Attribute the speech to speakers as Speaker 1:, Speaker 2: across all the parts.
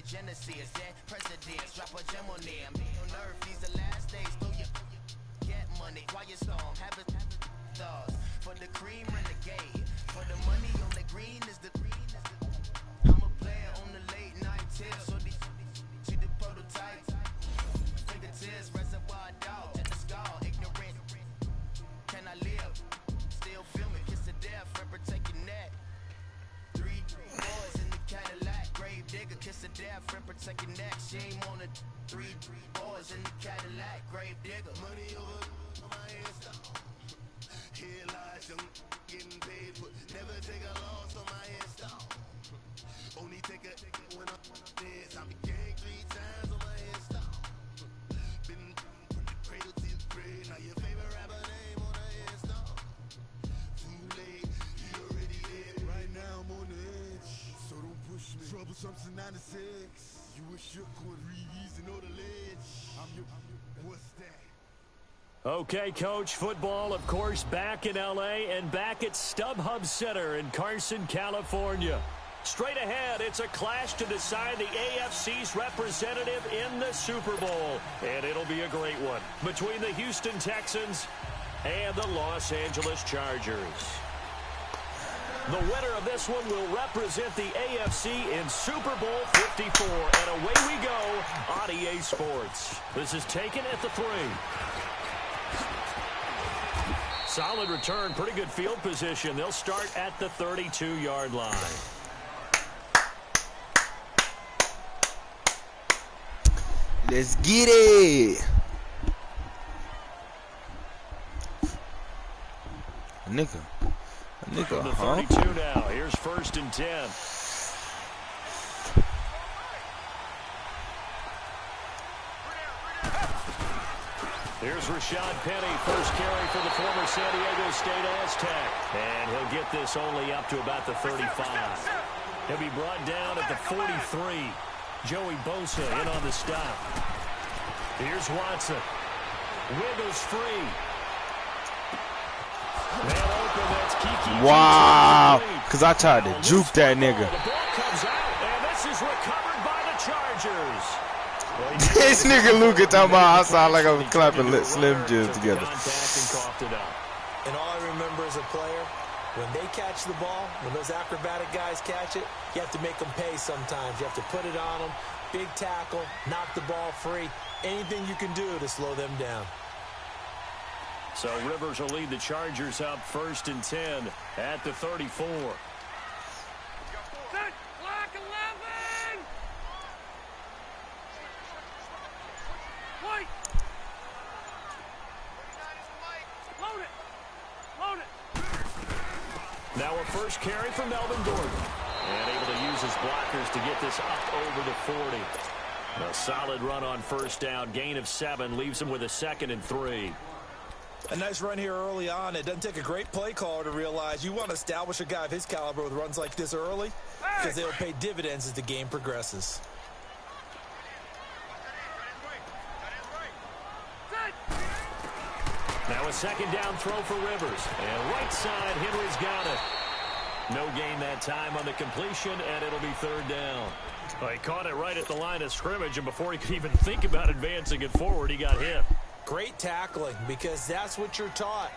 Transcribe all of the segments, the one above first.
Speaker 1: Genesis, then presidents, drop a gem on them. On earth, these the last days, throw your get money, quiet storm, have it stars. For the cream, renegade. For the money on the green is the I'm a player on the late night tips. So these see the prototypes. Fingertips, reservoir dog, and the skull, ignorant. Can I live? Still filming, kiss to death, forever taking that. Three boys in the Cadillac, grave digger, kiss to death, forever taking that. Shame on it. Three boys in the Cadillac, grave digger. Money over my head. Here lies young, getting paid, but never take a loss on my install. Only take a when I'm dead. I be gang 3 times on my install. Been from the cradle to the grave. Now your favorite rapper name on the install. Too late, he already dead. Right now I'm on the edge, so don't push me. Troublesome to 96. You wish you could reason on the ledge. I'm your what's that?
Speaker 2: Okay, Coach, football, of course, back in L.A. and back at StubHub Center in Carson, California. Straight ahead, it's a clash to decide the AFC's representative in the Super Bowl. And it'll be a great one between the Houston Texans and the Los Angeles Chargers. The winner of this one will represent the AFC in Super Bowl 54. And away we go on EA Sports. This is taken at the 3. Solid return, pretty good field position. They'll start at the 32-yard line.
Speaker 3: Let's get it. A nigga,
Speaker 2: From the
Speaker 3: huh?
Speaker 2: 32 now. Here's 1st and 10. Here's Rashad Penny, first carry for the former San Diego State Aztec. And he'll get this only up to about the 35. He'll be brought down at the 43. Joey Bosa in on the stop. Here's Watson. Wiggles free. Man open, that's Kiki.
Speaker 3: Wow, because I tried to juke that nigga.
Speaker 2: The ball comes out, and this is recovered by the Chargers.
Speaker 3: This nigga Luka talking about I sound like I'm clapping Slim Jims together.
Speaker 4: And all I remember as a player, when they catch the ball, when those acrobatic guys catch it, you have to make them pay sometimes. You have to put it on them, big tackle, knock the ball free, anything you can do to slow them down.
Speaker 2: So Rivers will lead the Chargers up 1st and 10 at the 34.
Speaker 5: Black 11! White! Load it! Load it!
Speaker 2: Now a first carry for Melvin Gordon. And able to use his blockers to get this up over the 40. A solid run on 1st down. Gain of 7 leaves him with a 2nd and 3.
Speaker 4: A nice run here early on. It doesn't take a great play caller to realize you want to establish a guy of his caliber with runs like this early because they'll pay dividends as the game progresses.
Speaker 2: Now a 2nd down throw for Rivers. And right side, Henry's got it. No gain that time on the completion, and it'll be 3rd down. Well, he caught it right at the line of scrimmage, and before he could even think about advancing it forward, he got hit.
Speaker 4: Great tackling, because that's what you're taught.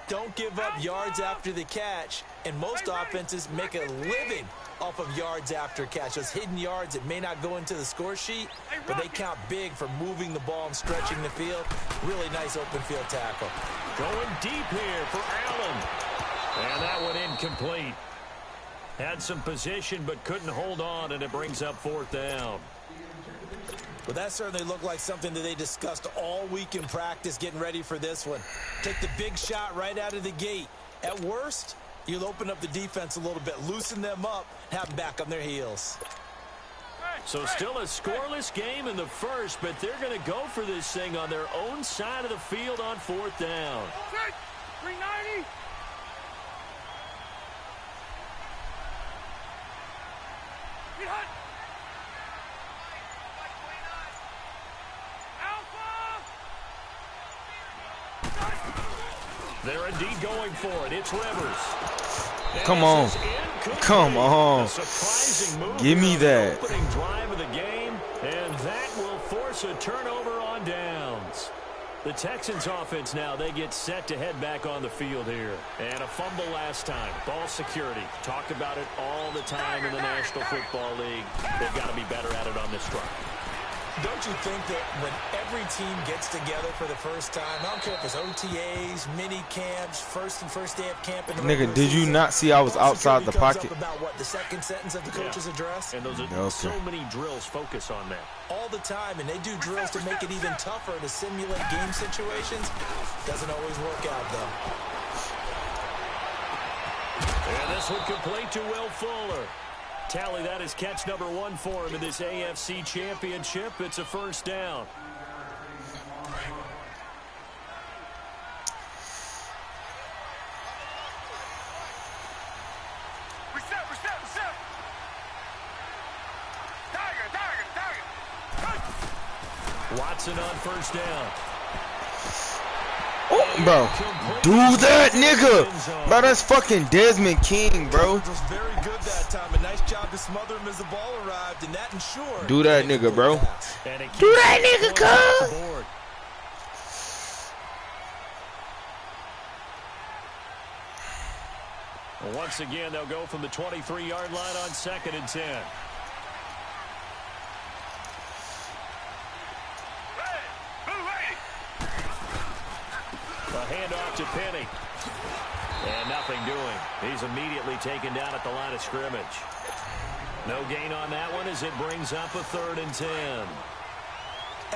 Speaker 4: Don't give up yards after the catch, and most offenses make a living off of yards after catch. Those hidden yards that may not go into the score sheet, but they count big for moving the ball and stretching the field. Really nice open field tackle.
Speaker 2: Going deep here for Allen. And that one incomplete. Had some position, but couldn't hold on, and it brings up 4th down.
Speaker 4: Well, that certainly looked like something that they discussed all week in practice getting ready for this one. Take the big shot right out of the gate. At worst, you'll open up the defense a little bit, loosen them up, have them back on their heels.
Speaker 2: So still a scoreless game in the first, but they're going to go for this thing on their own side of the field on 4th down.
Speaker 5: 390!
Speaker 2: They're indeed going for it. It's Rivers.
Speaker 3: Come on. Come on.
Speaker 2: A surprising move.
Speaker 3: Give me that.
Speaker 2: Opening drive of the game. And that will force a turnover on downs. The Texans offense now, they get set to head back on the field here. And a fumble last time. Ball security. Talk about it all the time in the National Football League. They've got to be better at it on this drive.
Speaker 4: Don't you think that when every team gets together for the first time, I don't care if it's OTAs, mini camps, first day of camp.
Speaker 3: Nigga, did you not see I was outside the pocket?
Speaker 4: About what, the second sentence of the coach's address?
Speaker 2: And those are so many drills focus on that.
Speaker 4: All the time, and they do drills to make it even tougher to simulate game situations. Doesn't always work out, though.
Speaker 2: And this one complete to Will Fuller. Tally, that is catch number 1 for him in this AFC Championship. It's a first down.
Speaker 5: Reset. Tiger.
Speaker 2: Watson on first down.
Speaker 3: Oh, bro, do that, nigga. Bro, that's fucking Desmond King, bro.
Speaker 4: It was very good that time. A nice job to smother him as the ball arrived, and that ensured.
Speaker 3: Do that, nigga, bro. Do that, nigga, cuz.
Speaker 2: Once again, they'll go from the 23-yard line on 2nd and 10. A handoff to Penny. And nothing doing. He's immediately taken down at the line of scrimmage. No gain on that one as it brings up a 3rd and 10.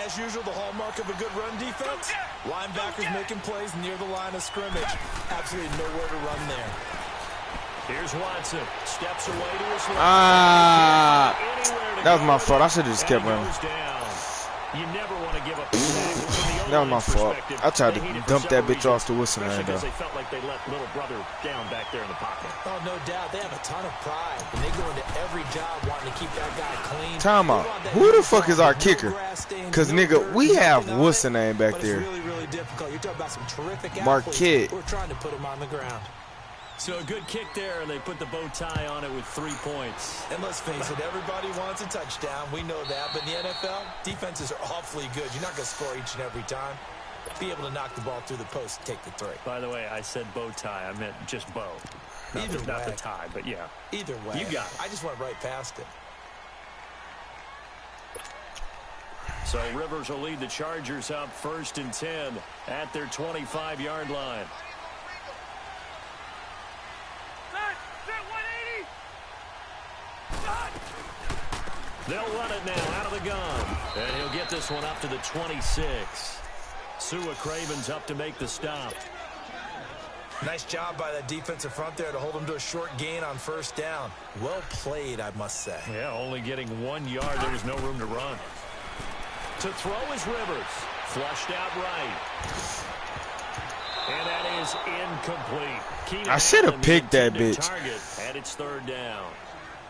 Speaker 4: As usual, the hallmark of a good run defense, linebackers making plays near the line of scrimmage. Absolutely nowhere to run there.
Speaker 2: Here's Watson. Steps away to his left.
Speaker 3: That was my fault. I should have just kept running.
Speaker 2: You never want to give up.
Speaker 3: That was my fault. I tried to dump that bitch off to Wilson right there.
Speaker 2: They felt like they let little brother down back there in the pocket.
Speaker 4: Oh, no doubt. They have a ton of pride, and they go into every job wanting to keep that guy clean.
Speaker 3: Time out. Who the fuck is our kicker? Because, nigga, we have Wilson name back there.
Speaker 4: It's really, really difficult. You're talking about some terrific
Speaker 3: Marquette.
Speaker 4: We're trying to put him on the ground.
Speaker 2: So a good kick there, and they put the bow tie on it with 3 points.
Speaker 4: And let's face it, everybody wants a touchdown. We know that. But in the NFL, defenses are awfully good. You're not going to score each and every time. Be able to knock the ball through the post and take the 3.
Speaker 2: By the way, I said bow tie. I meant just bow. Not the tie, but yeah.
Speaker 4: Either way.
Speaker 2: You got it.
Speaker 4: I just went right past it.
Speaker 2: So Rivers will lead the Chargers up 1st and 10 at their 25-yard line. They'll run it now out of the gun. And he'll get this one up to the 26. Sua Craven's up to make the stop.
Speaker 4: Nice job by that defensive front there to hold him to a short gain on 1st down. Well played, I must say.
Speaker 2: Yeah, only getting 1 yard. There was no room to run. To throw is Rivers. Flushed out right. And that is incomplete.
Speaker 3: I should have picked that bitch.
Speaker 2: Target, and it's 3rd down.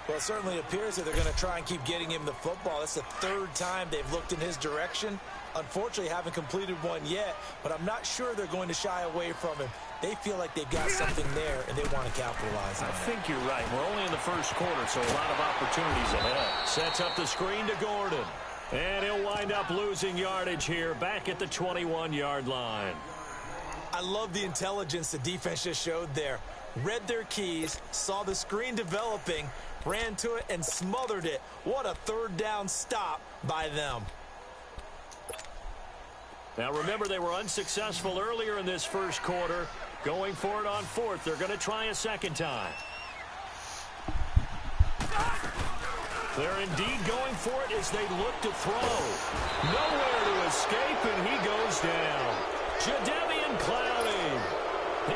Speaker 4: Well, it certainly appears that they're going to try and keep getting him the football. That's the 3rd time they've looked in his direction. Unfortunately, haven't completed one yet, but I'm not sure they're going to shy away from him. They feel like they've got something there, and they want to capitalize on it.
Speaker 2: I think you're right. We're only in the 1st quarter, so a lot of opportunities ahead. Sets up the screen to Gordon. And he'll wind up losing yardage here back at the 21-yard line.
Speaker 4: I love the intelligence the defense just showed there. Read their keys, saw the screen developing, ran to it, and smothered it. What a 3rd down stop by them.
Speaker 2: Now, remember, they were unsuccessful earlier in this 1st quarter. Going for it on 4th. They're going to try a 2nd time. They're indeed going for it as they look to throw. Nowhere to escape, and he goes down. Jadeveon Clowney.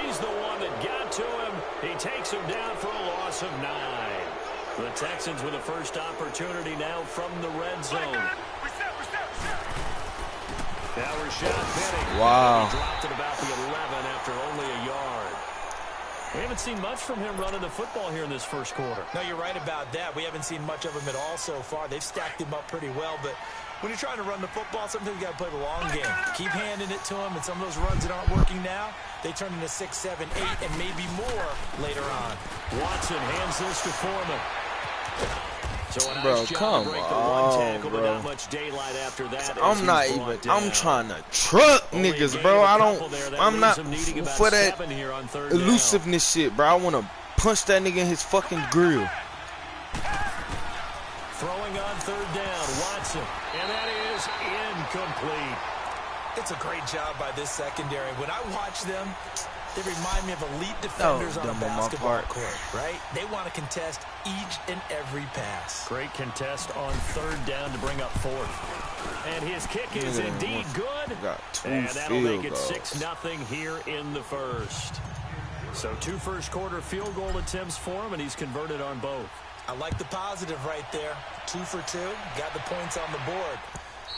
Speaker 2: He's the one that got to him. He takes him down for a loss of 9. The Texans with a first opportunity now from the red zone. Now Rashad Penny.
Speaker 3: Wow.
Speaker 2: He dropped at about the 11 after only a yard. We haven't seen much from him running the football here in this 1st quarter.
Speaker 4: No, you're right about that. We haven't seen much of him at all so far. They've stacked him up pretty well, but when you're trying to run the football, sometimes you got to play the long game. Keep handing it to him, and some of those runs that aren't working now, they turn into 6, 7, 8, and maybe more later on.
Speaker 2: Watson hands this to Foreman. So a nice
Speaker 3: Bro,
Speaker 2: job
Speaker 3: come
Speaker 2: to break the
Speaker 3: on,
Speaker 2: one tackle, but
Speaker 3: bro.
Speaker 2: not much daylight after that.
Speaker 3: I'm not even. I'm trying to truck niggas, bro. I'm not for that elusiveness shit, bro. I want to punch that nigga in his fucking grill.
Speaker 2: Throwing on third down, Watson, and that is incomplete.
Speaker 4: It's a great job by this secondary. When I watch them, they remind me of elite defenders on a basketball court, right? They want to contest each and every pass.
Speaker 2: Great contest on third down to bring up fourth. And his kick is indeed good. And that'll make it 6-0 here in the first. So 2 first-quarter field goal attempts for him, and he's converted on both.
Speaker 4: I like the positive right there. 2 for 2. Got the points on the board.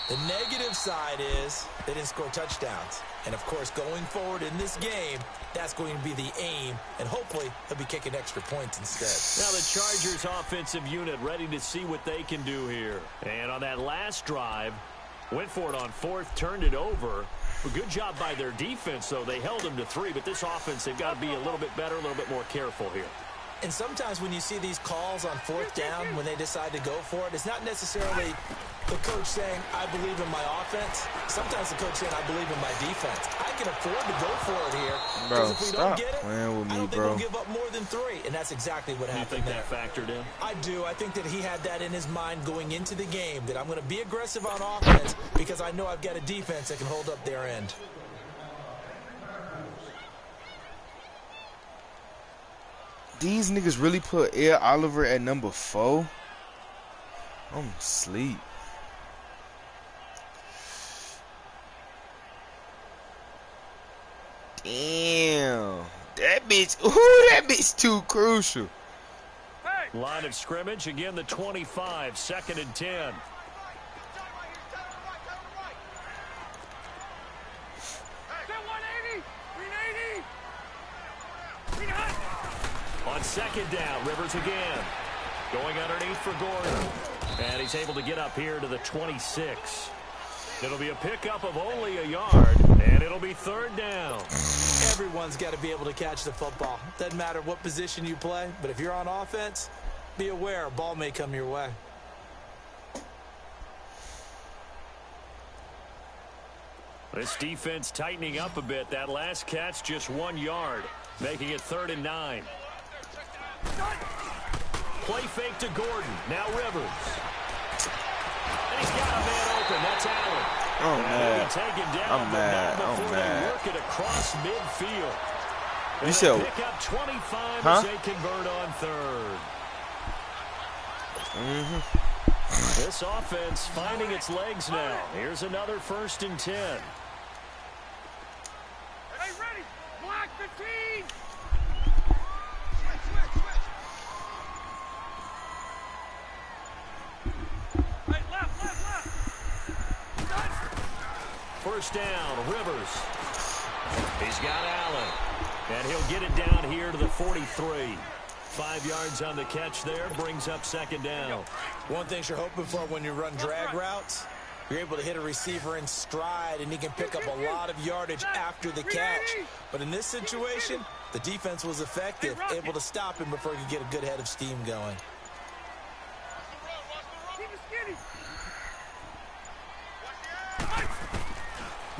Speaker 4: The negative side is they didn't score touchdowns. And, of course, going forward in this game, that's going to be the aim. And hopefully he'll be kicking extra points instead.
Speaker 2: Now the Chargers offensive unit ready to see what they can do here. And on that last drive, went for it on fourth, turned it over. A good job by their defense, though. They held them to 3. But this offense, they've got to be a little bit better, a little bit more careful here.
Speaker 4: And sometimes when you see these calls on fourth down, when they decide to go for it, it's not necessarily the coach saying, I believe in my offense. Sometimes the coach saying, I believe in my defense. I can afford to go for it here.
Speaker 3: Bro,
Speaker 4: if we
Speaker 3: stop
Speaker 4: don't get it,
Speaker 3: playing with me,
Speaker 4: I don't think
Speaker 3: bro.
Speaker 4: we'll give up more than 3. And that's exactly what happened there.
Speaker 2: You think that factored in?
Speaker 4: I do. I think that he had that in his mind going into the game, that I'm going to be aggressive on offense because I know I've got a defense that can hold up their end.
Speaker 3: These niggas really put Ed Oliver at number 4? I'm asleep. Damn. That bitch. Ooh, that bitch too crucial.
Speaker 2: Line of scrimmage, again the 25, 2nd and 10. On 2nd down, Rivers again. Going underneath for Gordon. And he's able to get up here to the 26. It'll be a pickup of only a yard, and it'll be 3rd down.
Speaker 4: Everyone's got to be able to catch the football. Doesn't matter what position you play, but if you're on offense, be aware a ball may come your way.
Speaker 2: This defense tightening up a bit. That last catch just 1 yard, making it 3rd and 9. Play fake to Gordon. Now Rivers. And he's got a man open. That's Allen.
Speaker 3: I'm mad.
Speaker 2: I'm
Speaker 3: mad.
Speaker 2: I'm mad. Work it across midfield.
Speaker 3: You said
Speaker 2: pick up 25 as they convert on 3rd. This offense finding its legs now. Here's another 1st and 10.
Speaker 5: Hey, ready? Block 15. Hey, left.
Speaker 2: 1st down, Rivers. He's got Allen. And he'll get it down here to the 43. 5 yards on the catch there, brings up 2nd down.
Speaker 4: One thing you're hoping for when you run drag routes, you're able to hit a receiver in stride, and he can pick up a lot of yardage after the catch. But in this situation, the defense was effective, able to stop him before he could get a good head of steam going.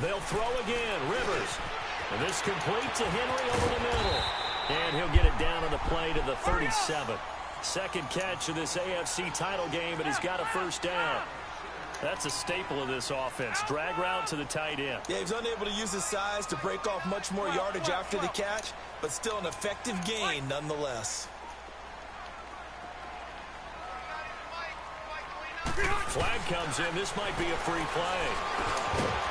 Speaker 2: They'll throw again, Rivers. And this complete to Henry over the middle. And he'll get it down on the play to the 37. 2nd catch of this AFC title game, but he's got a 1st down. That's a staple of this offense. Drag route to the tight end.
Speaker 4: Yeah, he's unable to use his size to break off much more yardage after the catch, but still an effective gain nonetheless.
Speaker 2: Flag comes in. This might be a free play.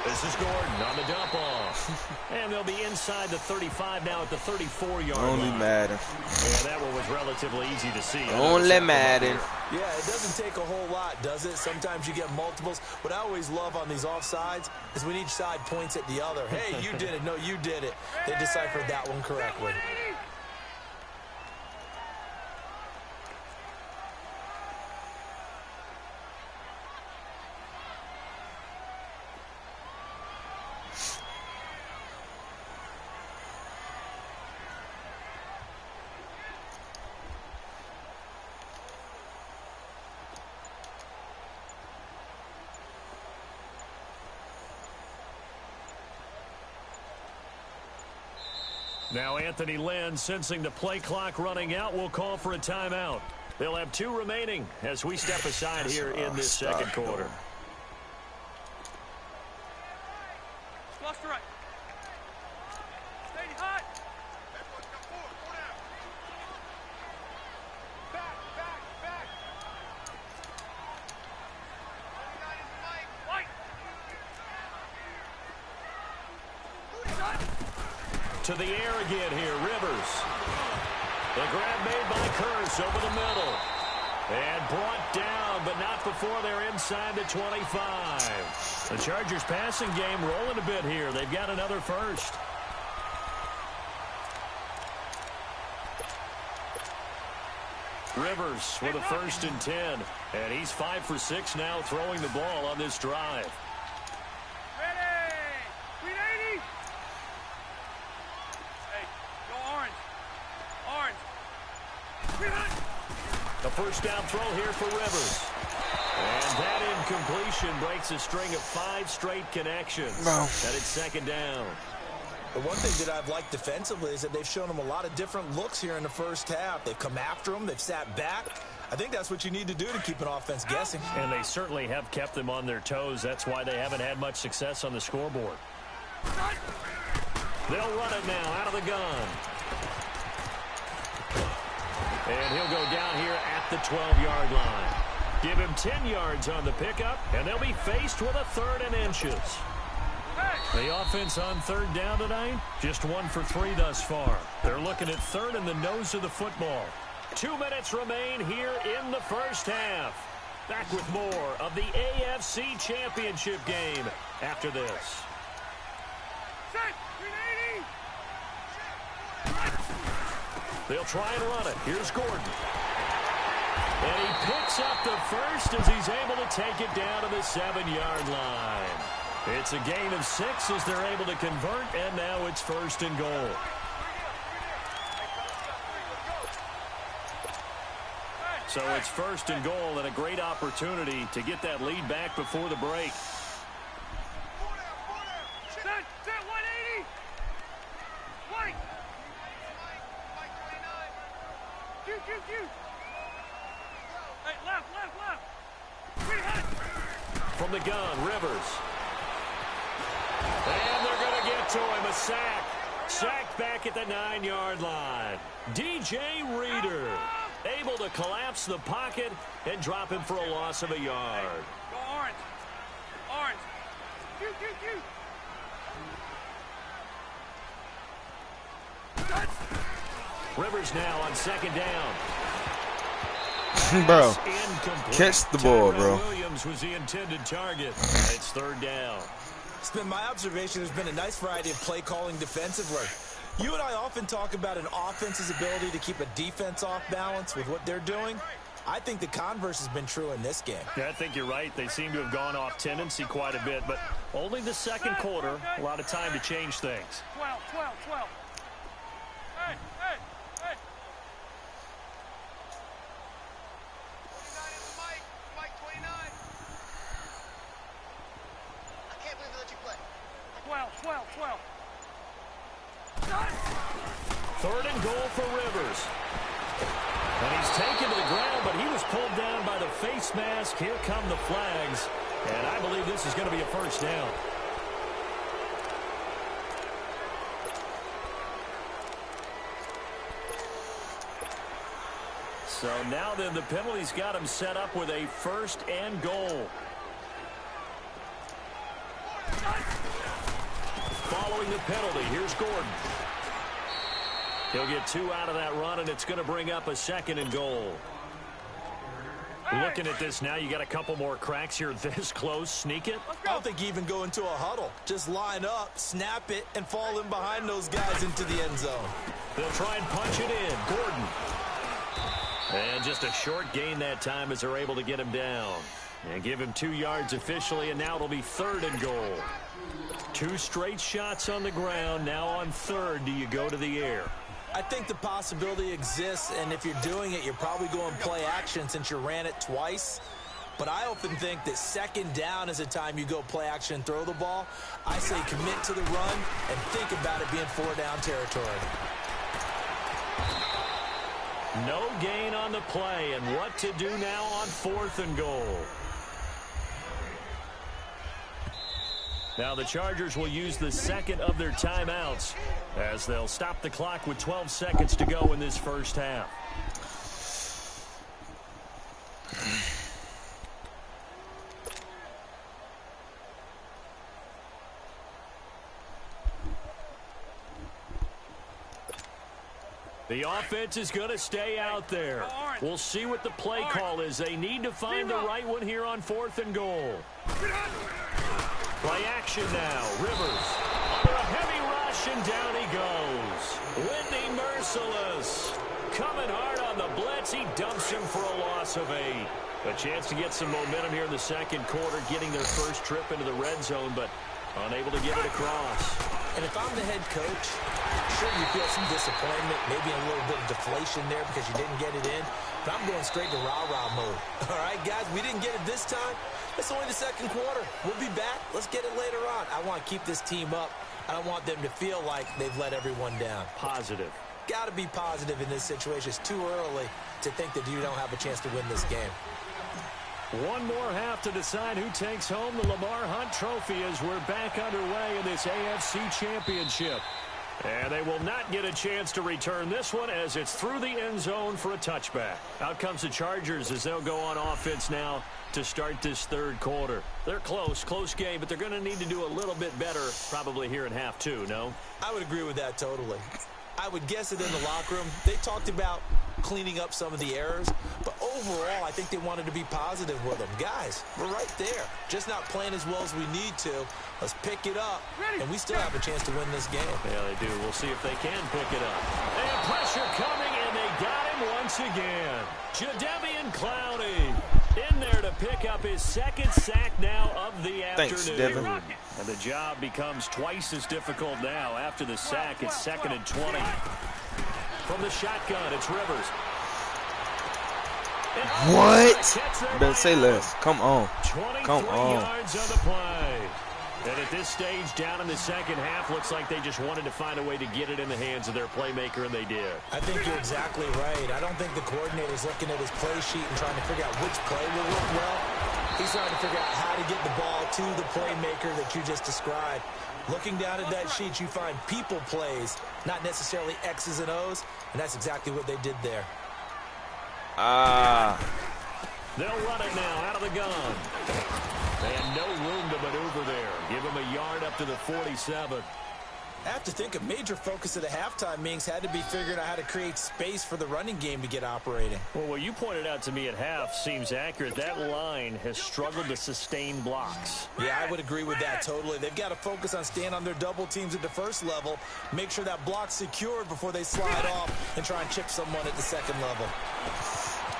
Speaker 2: This is Gordon on the dump off. And they'll be inside the 35 now at the 34-yard line.
Speaker 3: Only Madden.
Speaker 2: Yeah, that one was relatively easy to see.
Speaker 3: Only Madden.
Speaker 4: Yeah, it doesn't take a whole lot, does it? Sometimes you get multiples. What I always love on these offsides is when each side points at the other. Hey, you did it. No, you did it. They deciphered that one correctly.
Speaker 2: Now Anthony Lynn, sensing the play clock running out, will call for a timeout. They'll have 2 remaining as we step aside here in this second quarter.
Speaker 5: Cluster right. Stay hot.
Speaker 2: To the air again here, Rivers. The grab made by Curse over the middle. And brought down, but not before they're inside the 25. The Chargers passing game rolling a bit here. They've got another first. Rivers with a 1st and 10. And he's 5 for 6 now throwing the ball on this drive. A first down throw here for Rivers. And that incompletion breaks a string of 5 straight connections. And it's 2nd down.
Speaker 4: The one thing that I've liked defensively is that they've shown them a lot of different looks here in the first half. They've come after them. They've sat back. I think that's what you need to do to keep an offense guessing.
Speaker 2: And they certainly have kept them on their toes. That's why they haven't had much success on the scoreboard. They'll run it now out of the gun. And he'll go down here at the 12-yard line. Give him 10 yards on the pickup, and they'll be faced with a 3rd and inches. The offense on 3rd down tonight, just 1 for 3 thus far. They're looking at 3rd in the nose of the football. 2 minutes remain here in the first half. Back with more of the AFC Championship game after this. They'll try and run it. Here's Gordon. And he picks up the first as he's able to take it down to the 7-yard line. It's a gain of 6 as they're able to convert, and now it's 1st and goal. So it's 1st and goal, and a great opportunity to get that lead back before the break.
Speaker 5: Set 180. White. Hey, left.
Speaker 2: From the gun, Rivers. And they're going to get to him, a sack. Sacked back at the 9-yard line. DJ Reader able to collapse the pocket and drop him for a loss of a yard.
Speaker 5: Go orange.
Speaker 2: Rivers now on 2nd down.
Speaker 3: Bro, catch the ball, bro.
Speaker 2: Williams was the intended target. It's 3rd down.
Speaker 4: It's been my observation there's been a nice variety of play calling defensively. You and I often talk about an offense's ability to keep a defense off balance with what they're doing. I think the converse has been true in this game.
Speaker 2: Yeah, I think you're right. They seem to have gone off tendency quite a bit, but only the second quarter. A lot of time to change things.
Speaker 5: 12. Hey. 12.
Speaker 2: 3rd and goal for Rivers. And he's taken to the ground, but he was pulled down by the face mask. Here come the flags. And I believe this is going to be a 1st down. So now then the penalty's got him set up with a 1st and goal. Following the penalty, here's Gordon. He'll get 2 out of that run, and it's going to bring up a 2nd and goal. Looking at this now, you got a couple more cracks here this close. Sneak it.
Speaker 4: I don't think you even go into a huddle. Just line up, snap it, and fall in behind those guys into the end zone.
Speaker 2: They'll try and punch it in. Gordon. And just a short gain that time as they're able to get him down. And give him 2 yards officially, and now it'll be 3rd and goal. 2 straight shots on the ground. Now on 3rd, do you go to the air?
Speaker 4: I think the possibility exists, and if you're doing it, you're probably going play action since you ran it twice. But I often think that 2nd down is a time you go play action and throw the ball. I say commit to the run and think about it being 4 down territory.
Speaker 2: No gain on the play, and what to do now on 4th and goal. Now the Chargers will use the second of their timeouts as they'll stop the clock with 12 seconds to go in this first half. The offense is going to stay out there. We'll see what the play call is. They need to find the right one here on 4th and goal. Play action now. Rivers under a heavy rush, and down he goes. Whitney merciless. Coming hard on the blitz. He dumps him for a loss of 8. A chance to get some momentum here in the second quarter, getting their first trip into the red zone, but unable to get it across.
Speaker 4: And if I'm the head coach, sure you feel some disappointment, maybe a little bit of deflation there because you didn't get it in. But I'm going straight to rah-rah mode. All right, guys, we didn't get it this time. It's only the second quarter. We'll be back. Let's get it later on. I want to keep this team up. I don't want them to feel like they've let everyone down.
Speaker 2: Positive.
Speaker 4: Got to be positive in this situation. It's too early to think that you don't have a chance to win this game.
Speaker 2: One more half to decide who takes home the Lamar Hunt Trophy as we're back underway in this AFC Championship. And they will not get a chance to return this one as it's through the end zone for a touchback. Out comes the Chargers as they'll go on offense now to start this third quarter. They're close game, but they're going to need to do a little bit better probably here in half 2, no?
Speaker 4: I would agree with that totally. I would guess that in the locker room, they talked about cleaning up some of the errors, but overall, I think they wanted to be positive with them. Guys, we're right there. Just not playing as well as we need to. Let's pick it up, and we still have a chance to win this game.
Speaker 2: Yeah, they do. We'll see if they can pick it up. And pressure coming, and they got him once again. Jadeveon Clowney in there to pick up his second sack now of the afternoon.
Speaker 3: Thanks, Devin.
Speaker 2: And the job becomes twice as difficult now. After the sack, it's 2nd and 20. From the shotgun, it's Rivers.
Speaker 3: What? Better say less. Come on. Come
Speaker 2: 23
Speaker 3: on.
Speaker 2: yards on the play. And at this stage, down in the second half, looks like they just wanted to find a way to get it in the hands of their playmaker, and they did.
Speaker 4: I think you're exactly right. I don't think the coordinator's looking at his play sheet and trying to figure out which play will work well. He's trying to figure out how to get the ball to the playmaker that you just described. Looking down at that sheet, you find people plays, not necessarily X's and O's, and that's exactly what they did there.
Speaker 2: They'll run it now out of the gun. And no room to maneuver there. Give him a yard up to the 47.
Speaker 4: I have to think a major focus of the halftime meetings had to be figuring out how to create space for the running game to get operating.
Speaker 2: Well, what you pointed out to me at half seems accurate. That line has struggled to sustain blocks.
Speaker 4: Yeah, I would agree with that totally. They've got to focus on staying on their double teams at the first level, make sure that block's secured before they slide off and try and chip someone at the second level.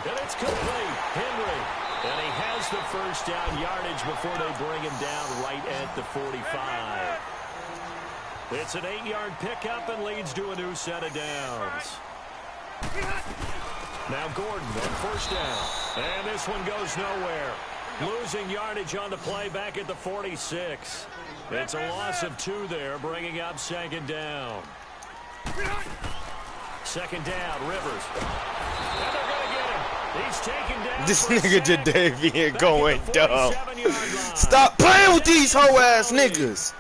Speaker 2: And it's complete. Henry. And he has the first down yardage before they bring him down right at the 45. It's an 8-yard pickup and leads to a new set of downs. Now Gordon on first down. And this one goes nowhere. Losing yardage on the play back at the 46. It's a loss of 2 there, bringing up 2nd down. 2nd down, Rivers. And they're going to get him. He's taken down.
Speaker 3: This nigga Jadeveon going dumb. Stop playing with these hoe-ass niggas.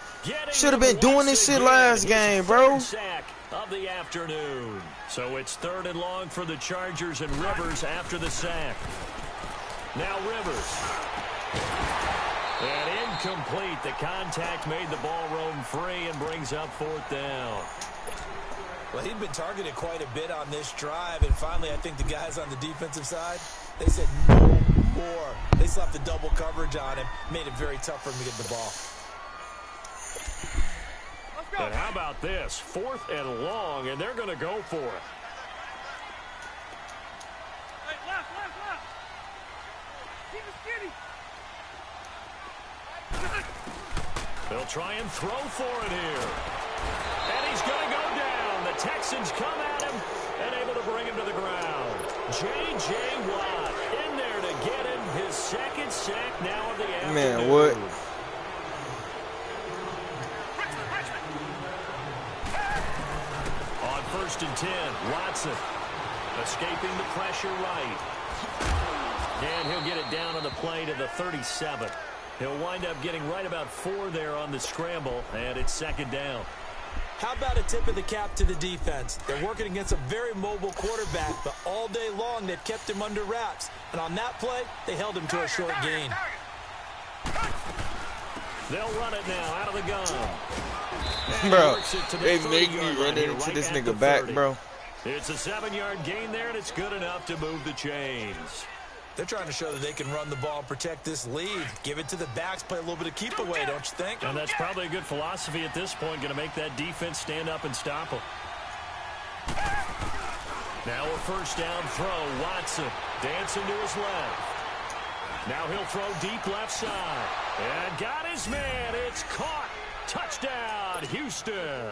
Speaker 3: Should have been doing this shit last game, bro.
Speaker 2: Sack of the afternoon. So it's 3rd and long for the Chargers, and Rivers after the sack. Now Rivers. And incomplete. The contact made the ball roam free and brings up 4th down.
Speaker 4: Well, he'd been targeted quite a bit on this drive, and finally I think the guys on the defensive side, they said no more. They slapped the double coverage on him, made it very tough for him to get the ball.
Speaker 2: And how about this? 4th and long, and they're going to go for it.
Speaker 5: Hey, left. Keep it skinny.
Speaker 2: They'll try and throw for it here. And he's going to go down. The Texans come at him and able to bring him to the ground. J.J. Watt in there to get him his 2nd sack now of the afternoon.
Speaker 3: Man, what?
Speaker 2: On 1st and 10, Watson. Escaping the pressure right. And he'll get it down on the play to the 37. He'll wind up getting right about 4 there on the scramble, and it's 2nd down.
Speaker 4: How about a tip of the cap to the defense? They're working against a very mobile quarterback, but all day long they've kept him under wraps. And on that play, they held him to a short gain.
Speaker 2: They'll run it now out of the gun.
Speaker 3: Bro, they make me run into this nigga back, bro.
Speaker 2: It's a 7-yard gain there, and it's good enough to move the chains.
Speaker 4: They're trying to show that they can run the ball, protect this lead. Give it to the backs, play a little bit of keep away, don't you think?
Speaker 2: And that's probably a good philosophy at this point, going to make that defense stand up and stop them. Now a 1st down throw. Watson dancing to his left. Now he'll throw deep left side. And got his man. It's caught. Touchdown, Houston.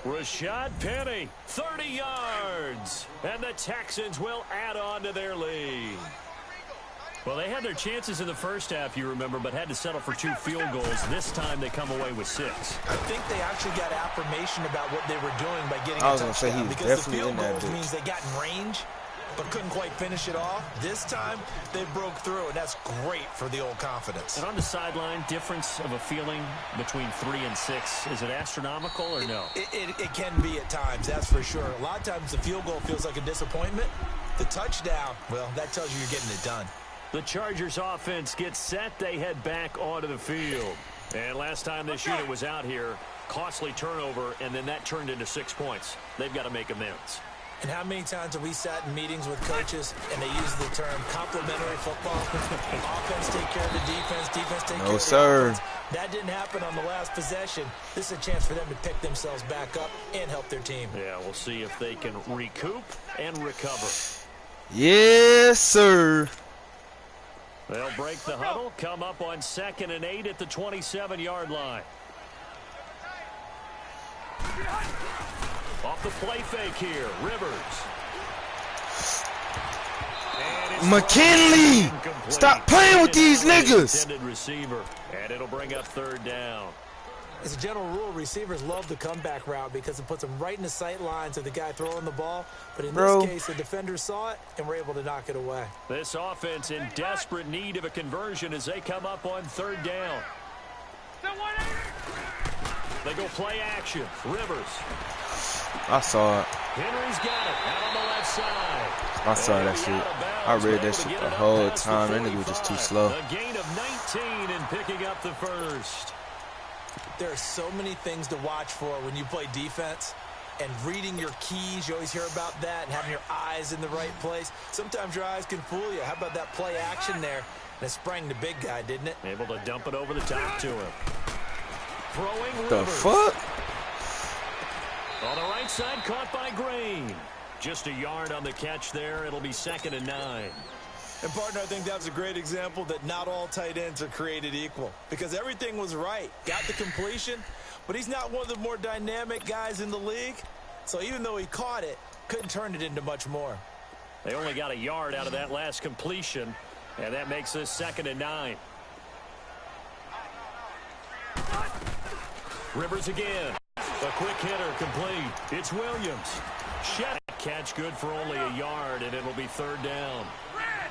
Speaker 2: Rashad Penny, 30 yards. And the Texans will add on to their lead. Well, they had their chances in the first half, you remember, but had to settle for 2 field goals. This time they come away with 6.
Speaker 4: I think they actually got affirmation about what they were doing by getting
Speaker 3: I
Speaker 4: a
Speaker 3: was going to say
Speaker 4: touchdown.
Speaker 3: he's
Speaker 4: Because
Speaker 3: definitely
Speaker 4: the
Speaker 3: in
Speaker 4: field
Speaker 3: that
Speaker 4: goals
Speaker 3: bitch.
Speaker 4: means they got in range, but couldn't quite finish it off. This time, they broke through, and that's great for the old confidence.
Speaker 2: And on the sideline, difference of a feeling between 3 and 6. Is it astronomical or no?
Speaker 4: It can be at times, that's for sure. A lot of times the field goal feels like a disappointment. The touchdown, well, that tells you you're getting it done.
Speaker 2: The Chargers offense gets set. They head back onto the field. And last time this unit was out here, costly turnover, and then that turned into 6 points. They've got to make amends.
Speaker 4: And how many times have we sat in meetings with coaches and they use the term complementary football? Offense take care of the defense, defense take care of the offense. That didn't happen on the last possession. This is a chance for them to pick themselves back up and help their team.
Speaker 2: Yeah, we'll see if they can recoup and recover.
Speaker 3: Yes, sir.
Speaker 2: They'll break the huddle, come up on 2nd and 8 at the 27-yard line. Off the play fake here, Rivers.
Speaker 3: McKinley! Stop playing with these niggas!
Speaker 2: Receiver, and it'll bring up 3rd down.
Speaker 4: As a general rule, receivers love the comeback route because it puts them right in the sight lines of the guy throwing the ball. But in this case, the defenders saw it and were able to knock it away.
Speaker 2: This offense in desperate need of a conversion as they come up on 3rd down. They go play action. Rivers.
Speaker 3: I saw it.
Speaker 2: Henry's got it out on the left side.
Speaker 3: I saw that shit. I read that shit the whole time. That nigga was just too slow.
Speaker 2: A gain of 19 and picking up the 1st.
Speaker 4: There are so many things to watch for when you play defense. And reading your keys, you always hear about that, and having your eyes in the right place. Sometimes your eyes can fool you. How about that play action there? And it sprang the big guy, didn't it?
Speaker 2: Able to dump it over the top to him. Throwing Rivers.
Speaker 3: The fuck?
Speaker 2: On the right side, caught by Green. Just a yard on the catch there. It'll be 2nd and 9.
Speaker 4: And, partner, I think that was a great example that not all tight ends are created equal. Because everything was right. Got the completion, but he's not one of the more dynamic guys in the league. So even though he caught it, couldn't turn it into much more.
Speaker 2: They only got a yard out of that last completion, and that makes this 2nd and 9. Rivers again. A quick hitter complete. It's Williams. Shed catch good for only a yard, and it'll be 3rd down.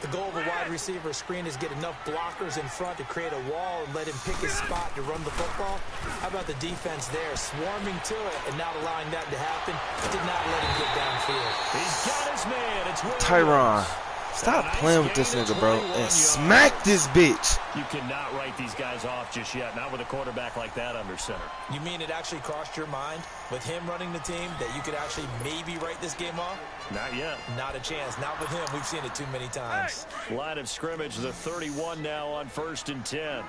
Speaker 4: The goal of a wide receiver screen is get enough blockers in front to create a wall and let him pick his spot to run the football. How about the defense there, swarming to it and not allowing that to happen? Did not let him get downfield.
Speaker 2: He's got his man. It's Williams.
Speaker 3: Tyron, stop playing with this nigga, bro, and smack this bitch.
Speaker 2: You cannot write these guys off just yet, not with a quarterback like that under center.
Speaker 4: You mean it actually crossed your mind with him running the team that you could actually maybe write this game off?
Speaker 2: Not yet.
Speaker 4: Not a chance. Not with him. We've seen it too many times.
Speaker 2: Line of scrimmage, the 31 now on 1st and 10.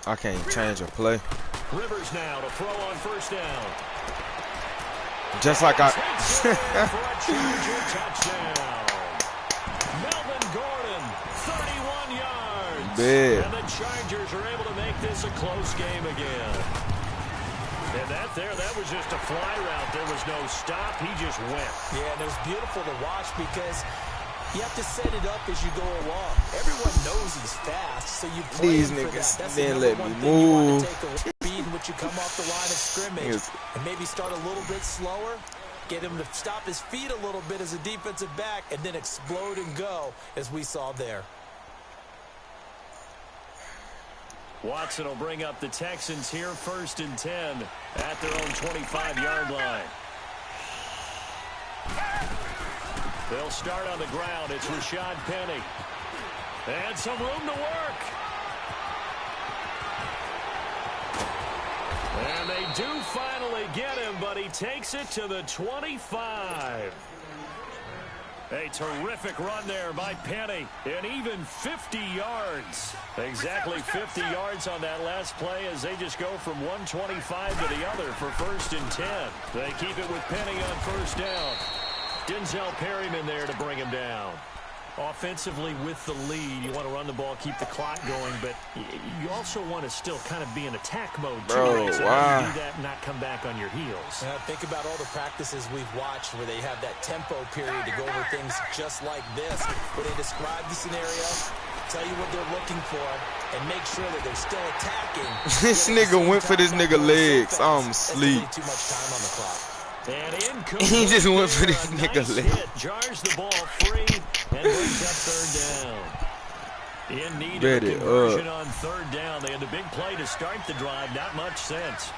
Speaker 3: I can't change a play.
Speaker 2: Rivers now to throw on 1st down.
Speaker 3: Just like I...
Speaker 2: For a Charger touchdown. Melvin Gordon, 31 yards.
Speaker 3: Big.
Speaker 2: And the Chargers are able to make this a close game again. And that was just a fly route. There was no stop. He just went.
Speaker 4: Yeah, and it was beautiful to watch because You have to set it up as you go along. Everyone knows he's fast, so you play
Speaker 3: These
Speaker 4: him for
Speaker 3: niggas
Speaker 4: that. That's
Speaker 3: didn't
Speaker 4: the
Speaker 3: let
Speaker 4: number
Speaker 3: me
Speaker 4: one thing you want
Speaker 3: move.
Speaker 4: to take away. Speed in which you come off the line of scrimmage and maybe start a little bit slower. Get him to stop his feet a little bit as a defensive back and then explode and go as we saw there.
Speaker 2: Watson will bring up the Texans here 1st and 10 at their own 25-yard line. They'll start on the ground. It's Rashad Penny. And some room to work. And they do finally get him, but he takes it to the 25. A terrific run there by Penny, and even 50 yards. Exactly 50 yards on that last play as they just go from 125 to the other for 1st and 10. They keep it with Penny on 1st down. Denzel Perryman there to bring him down. Offensively with the lead, you want to run the ball, keep the clock going, but you also want to still kind of be in attack mode too.
Speaker 3: Bro,
Speaker 2: so
Speaker 3: wow.
Speaker 2: you do that and not come back on your heels.
Speaker 4: Think about all the practices we've watched where they have that tempo period to go over things just like this, where they describe the scenario, tell you what they're looking for, and make sure that they're still attacking.
Speaker 3: This nigga went for this nigga legs. I'm asleep.
Speaker 4: Too much time on the clock.
Speaker 3: He just went for this nigga leg.
Speaker 2: Jars the ball free and brings up 3rd down. In need
Speaker 3: Bet
Speaker 2: of
Speaker 3: it
Speaker 2: conversion
Speaker 3: up.
Speaker 2: on 3rd down. They had a big play to start the drive. Not much sense.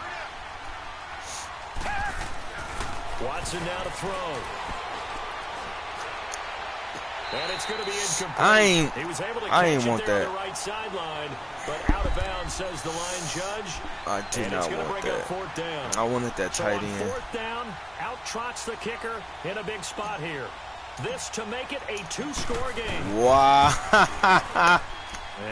Speaker 2: Watson now to throw. And it's going to be incomplete. He was able to catch it there on the right sideline, but out of bounds, says the line judge.
Speaker 3: I did not want that.
Speaker 2: 4th down.
Speaker 3: I wanted that tight end.
Speaker 2: 4th down, out trots the kicker in a big spot here. This to make it a 2-score game.
Speaker 3: Wow.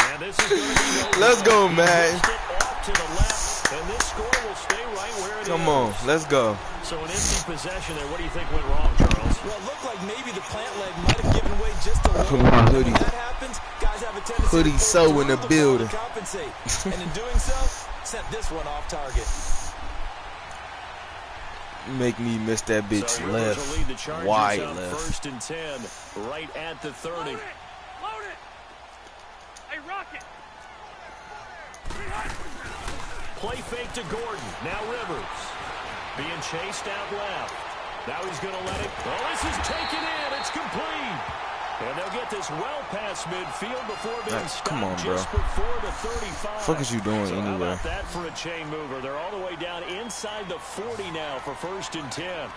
Speaker 2: And this is going to be
Speaker 3: Let's go, man.
Speaker 2: Off to the left, and this score will stay right where it is.
Speaker 3: Come on, let's go.
Speaker 2: So an empty possession there. What do you think went wrong, Charles?
Speaker 4: Well, it looked like maybe the plant leg might have given way just a little.
Speaker 3: Put my hoodie.
Speaker 4: When that happens, guys have a tendency
Speaker 3: Hoodie
Speaker 4: to
Speaker 3: so in the building.
Speaker 4: compensate. And in doing so, sent this one off target.
Speaker 3: Make me miss that bitch
Speaker 2: so
Speaker 3: left,
Speaker 2: lead the Chargers
Speaker 3: wide
Speaker 2: up
Speaker 3: left.
Speaker 2: 1st and 10, right at the 30.
Speaker 5: Load it! Load it! Hey, Rocket!
Speaker 2: Play fake to Gordon. Now Rivers. Being chased out left. Now he's going to let it. Oh, this is taken in. It's complete. And they'll get this well past midfield before being stopped
Speaker 3: come on, bro.
Speaker 2: just before the 35.
Speaker 3: What the fuck is you doing
Speaker 2: so how
Speaker 3: anywhere?
Speaker 2: about that for a chain mover? They're all the way down inside the 40 now for 1st and 10.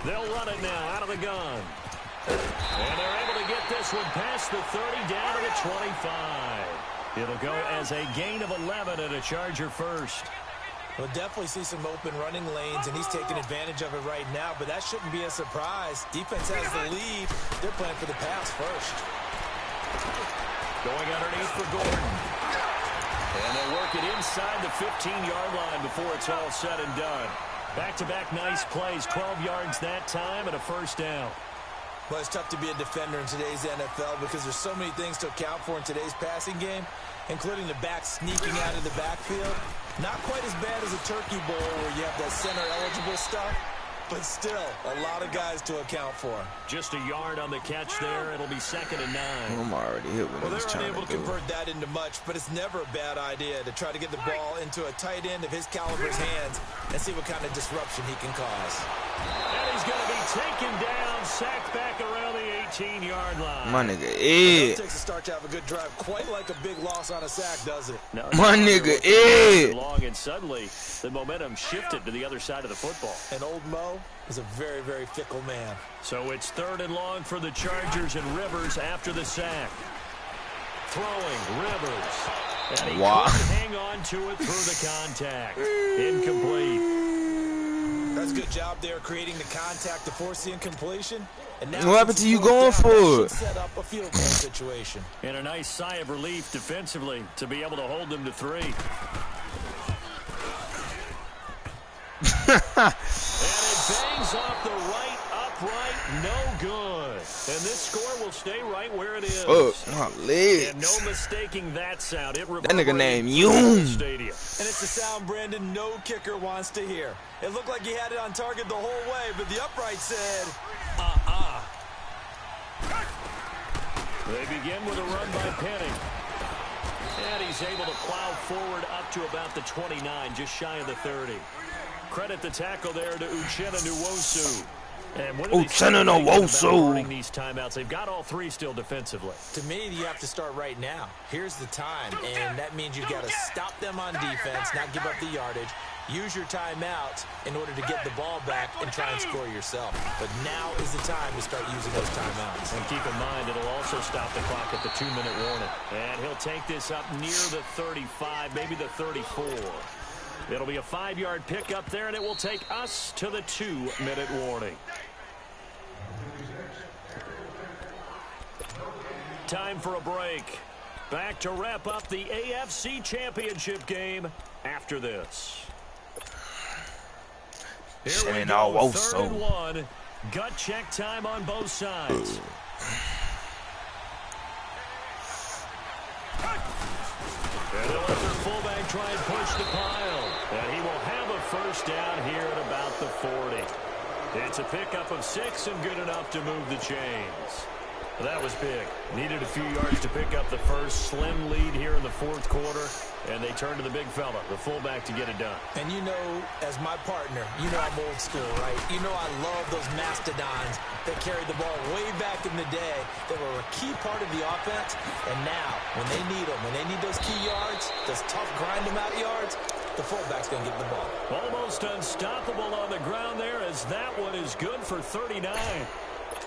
Speaker 2: They'll run it now out of the gun. And they're able to get this one past the 30 down to the 25. It'll go as a gain of 11 and a Charger 1st.
Speaker 4: We'll definitely see some open running lanes, and he's taking advantage of it right now, but that shouldn't be a surprise. Defense has the lead. They're playing for the pass first.
Speaker 2: Going underneath for Gordon. And they work it inside the 15-yard line before it's all said and done. Back-to-back nice plays, 12 yards that time and a 1st down.
Speaker 4: Well, it's tough to be a defender in today's NFL because there's so many things to account for in today's passing game, including the back sneaking out of the backfield. Not quite as bad as a turkey bowl where you have that center-eligible stuff, but still a lot of guys to account for.
Speaker 2: Just a yard on the catch there. It'll be 2nd and 9.
Speaker 3: I'm already hit with
Speaker 4: Well,
Speaker 3: this
Speaker 4: they're
Speaker 3: trying
Speaker 4: unable to
Speaker 3: to do.
Speaker 4: convert that into much, but it's never a bad idea to try to get the ball into a tight end of his caliber's hands and see what kind of disruption he can cause.
Speaker 2: And he's going to be taken down, sacked back around the 18-yard line.
Speaker 3: My nigga
Speaker 4: It
Speaker 3: Ed.
Speaker 4: takes a start to have a good drive, quite like a big loss on a sack, does it?
Speaker 2: No,
Speaker 3: My nigga Ed.
Speaker 2: long, and suddenly the momentum shifted to the other side of the football.
Speaker 4: And old Mo is a very, very fickle man.
Speaker 2: So it's 3rd and long for the Chargers, and Rivers after the sack. Throwing, Rivers. And he
Speaker 3: Wow.
Speaker 2: couldn't hang on to it through the contact. Incomplete.
Speaker 4: That's a good job there, creating the contact to force the incompletion. And now
Speaker 3: What happened to you going for it?
Speaker 4: Set up a field goal situation.
Speaker 2: And a nice sigh of relief defensively to be able to hold them to 3. And it bangs off the right upright, no good. And this score will stay right where it is.
Speaker 3: Fuck my legs.
Speaker 2: And no mistaking that sound. It
Speaker 3: That nigga named
Speaker 2: Yoon.
Speaker 3: Yoon.
Speaker 4: And it's the sound, Brandon, no kicker wants to hear. It looked like he had it on target the whole way, but the upright said,
Speaker 2: They begin with a run by Penning. And he's able to plow forward up to about the 29, just shy of the 30. Credit the tackle there to Uchenna Nwosu. And what are these timeouts? They've got all three still defensively.
Speaker 4: To me, you have to start right now. Here's the time, and that means you've got to stop them on defense, not give up the yardage. Use your timeouts in order to get the ball back and try and score yourself. But now is the time to start using those timeouts.
Speaker 2: And keep in mind, it'll also stop the clock at the 2-minute warning. And he'll take this up near the 35, maybe the 34. It'll be a 5-yard pickup there, and it will take us to the 2-minute warning. Time for a break. Back to wrap up the AFC Championship game after this. Here we go, 3rd and 1. Gut check time on both sides. And they'll let their fullback try and push the pile. And he will have a first down here at about the 40. It's a pickup of 6 and good enough to move the chains. That was big. Needed a few yards to pick up the first. Slim lead here in the 4th quarter. And they turn to the big fella, the fullback, to get it done.
Speaker 4: And you know, as my partner, you know I'm old school, right? You know I love those mastodons that carried the ball way back in the day. They were a key part of the offense. And now, when they need them, when they need those key yards, those tough grind-them-out yards, the fullback's going to get the ball.
Speaker 2: Almost unstoppable on the ground there, as that one is good for 39.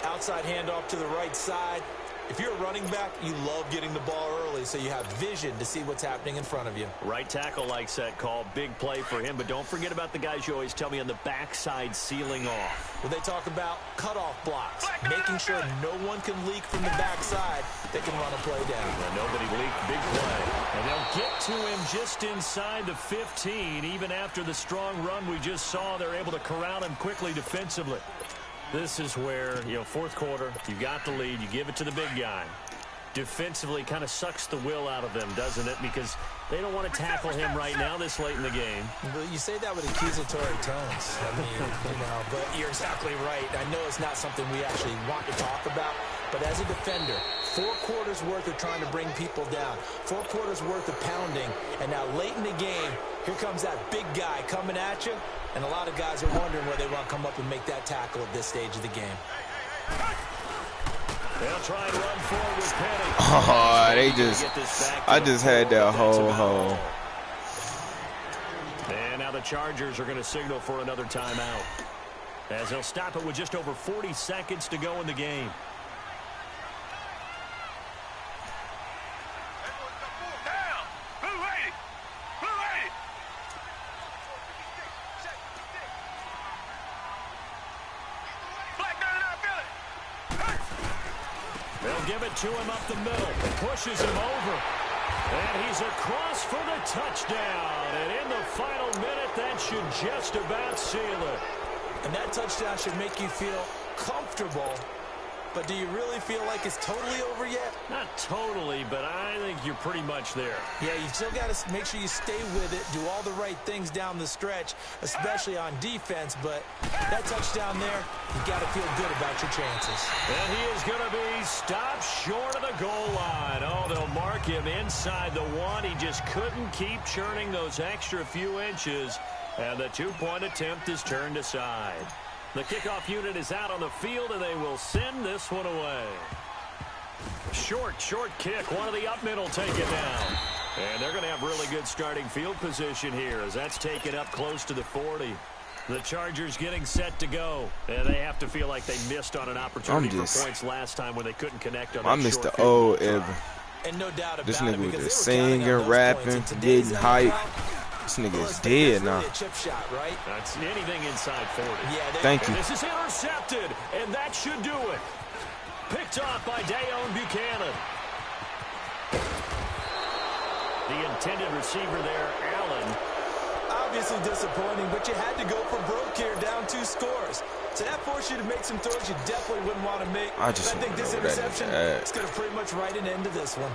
Speaker 4: Outside handoff to the right side. If you're a running back, you love getting the ball early so you have vision to see what's happening in front of you.
Speaker 2: Right tackle likes that call. Big play for him, but don't forget about the guys you always tell me on the backside sealing off.
Speaker 4: When they talk about cutoff blocks, making sure no one can leak from the backside, they can run a play down.
Speaker 2: And nobody leaked. Big play. And they'll get to him just inside the 15. Even after the strong run we just saw, they're able to corral him quickly defensively. This is where, 4th quarter, you got the lead, you give it to the big guy. Defensively kind of sucks the will out of them, doesn't it? Because they don't want to tackle him right now this late in the game.
Speaker 4: But you say that with accusatory tones. I mean, but you're exactly right. I know it's not something we actually want to talk about, but as a defender, 4 quarters worth of trying to bring people down, 4 quarters worth of pounding, and now late in the game, here comes that big guy coming at you, and a lot of guys are wondering where they want to come up and make that tackle at this stage of the game.
Speaker 2: They'll try and run forward with Penning.
Speaker 3: Oh, I just had that whole.
Speaker 2: And now the Chargers are going to signal for another timeout, as they'll stop it with just over 40 seconds to go in the game. They'll give it to him up the middle. Pushes him over. And he's across for the touchdown. And in the final minute, that should just about seal it.
Speaker 4: And that touchdown should make you feel comfortable. But do you really feel like it's totally over yet?
Speaker 2: Not totally, but I think you're pretty much there.
Speaker 4: Yeah, you still got to make sure you stay with it, do all the right things down the stretch, especially on defense. But that touchdown there, you got to feel good about your chances.
Speaker 2: And he is going to be stopped short of the goal line. Oh, they'll mark him inside the 1. He just couldn't keep churning those extra few inches. And the 2-point attempt is turned aside. The kickoff unit is out on the field, and they will send this one away. Short kick. One of the up middle take it down. And they're going to have really good starting field position here, as that's taken up close to the 40. The Chargers getting set to go. And they have to feel like they missed on an opportunity for points last time when they couldn't connect on that short field.
Speaker 3: I missed the old Evan.
Speaker 4: And no doubt about
Speaker 3: this
Speaker 4: it,
Speaker 3: nigga was just singing, rapping, getting hype. This nigga is dead now.
Speaker 4: A chip shot, right?
Speaker 2: That's anything inside 40.
Speaker 4: Yeah,
Speaker 3: thank you.
Speaker 2: This is intercepted, and that should do it. Picked off by Dayon Buchanan. The intended receiver there, Allen.
Speaker 4: Obviously disappointing, but you had to go for broke here, down 2 scores. So that forced you to make some throws you definitely wouldn't want to make.
Speaker 3: I
Speaker 4: think this interception is going to pretty much write an end to this one.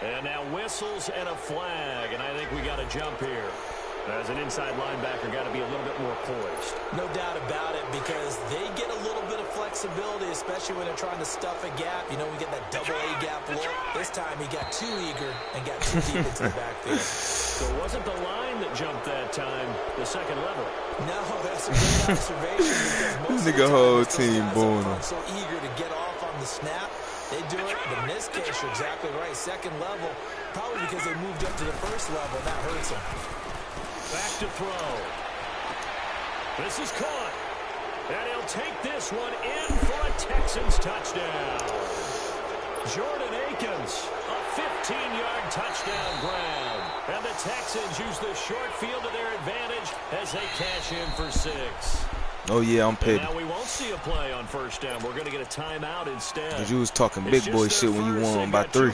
Speaker 2: And now whistles and a flag, and I think we got a jump here. As an inside linebacker, got to be a little bit more poised.
Speaker 4: No doubt about it, because they get a little bit of flexibility, especially when they're trying to stuff a gap. You know, we get that double A gap look. This time he got too eager and got too deep into the backfield.
Speaker 2: So it wasn't the line that jumped that time, the second level.
Speaker 4: No, that's a great observation, because most
Speaker 3: nigga whole team booing him.
Speaker 4: So eager to get off on the snap. They do it, but in this case, you're exactly right. Second level, probably because they moved up to the first level. That hurts them.
Speaker 2: Back to throw. This is caught. And he'll take this one in for a Texans touchdown. Jordan Akins, a 15-yard touchdown grab. And the Texans use the short field to their advantage as they cash in for 6.
Speaker 3: Oh, yeah, I'm petty.
Speaker 2: Now we won't see a play on first down. We're going to get a timeout instead.
Speaker 3: Because you was talking big boy shit when you won by 3.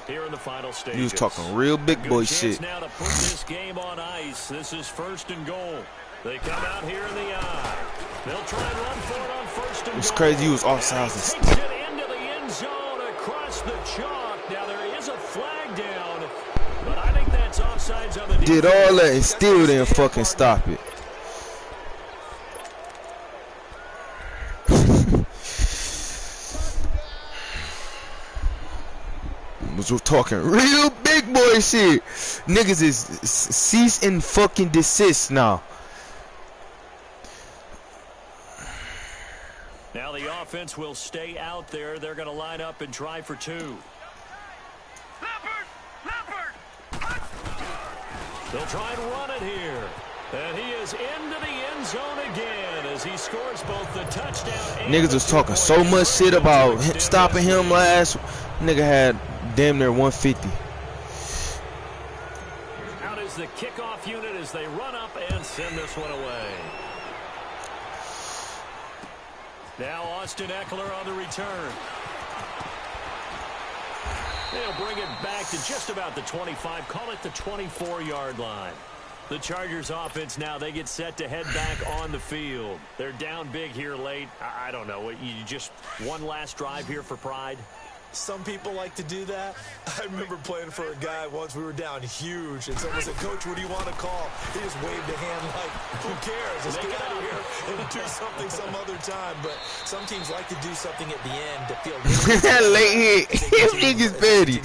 Speaker 2: Here in the final stages.
Speaker 3: You was talking real big boy shit.
Speaker 2: Now to put this game on ice. This is first and goal. They come out here in the eye. They'll try and run for it on first and
Speaker 3: It's
Speaker 2: goal.
Speaker 3: crazy you was offsides.
Speaker 2: Takes it into the end zone across the chalk. Now there is a flag down, but I think that's offsides on the defense.
Speaker 3: Did all that and still didn't fucking stop it. Was talking real big boy shit. Niggas is cease and fucking desist now.
Speaker 2: Now the offense will stay out there. They're going to line up and try for 2. They'll try and run it here. And he is into the end zone again as he scores both the touchdown and
Speaker 3: niggas was talking so much shit about stopping him last. Nigga had damn near 150.
Speaker 2: Out is the kickoff unit as they run up and send this one away. Now Austin Eckler on the return. They'll bring it back to just about the 25. Call it the 24-yard line. The Chargers offense now, they get set to head back on the field. They're down big here late. I don't know. You just one last drive here for pride?
Speaker 4: Some people like to do that. I remember playing for a guy once. We were down huge, and someone said, "Coach, what do you want to call?" He just waved a hand like, "Who cares? Let's get out of here and do something some other time." But some teams like to do something at the end to feel really
Speaker 3: late hit. Niggas petty.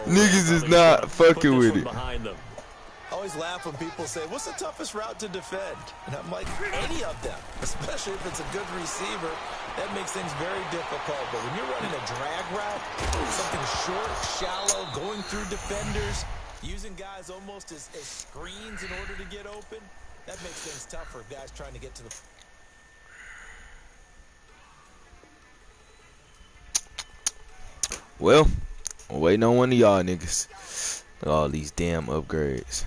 Speaker 3: Niggas is not fucking with it.
Speaker 4: I always laugh when people say, "What's the toughest route to defend?" And I'm like, any of them, especially if it's a good receiver. That makes things very difficult. But when you're running a drag route, something short, shallow, going through defenders, using guys almost as screens in order to get open, that makes things tough for guys trying to get to the...
Speaker 3: Well, I'm waiting on one of y'all niggas. All these damn upgrades.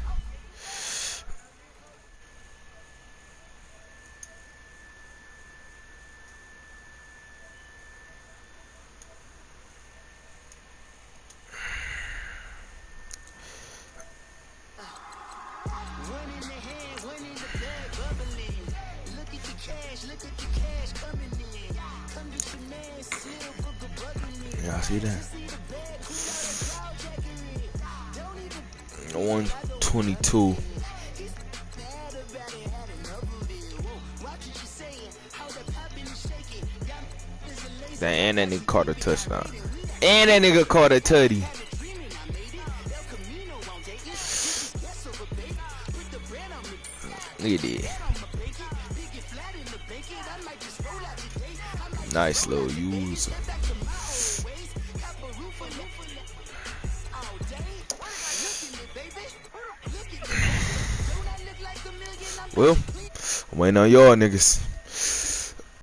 Speaker 3: Y'all see that? 122. And that nigga caught a touchdown. And that nigga caught a tutty. Look at that. Nice little user. Well, I'm waiting on y'all niggas.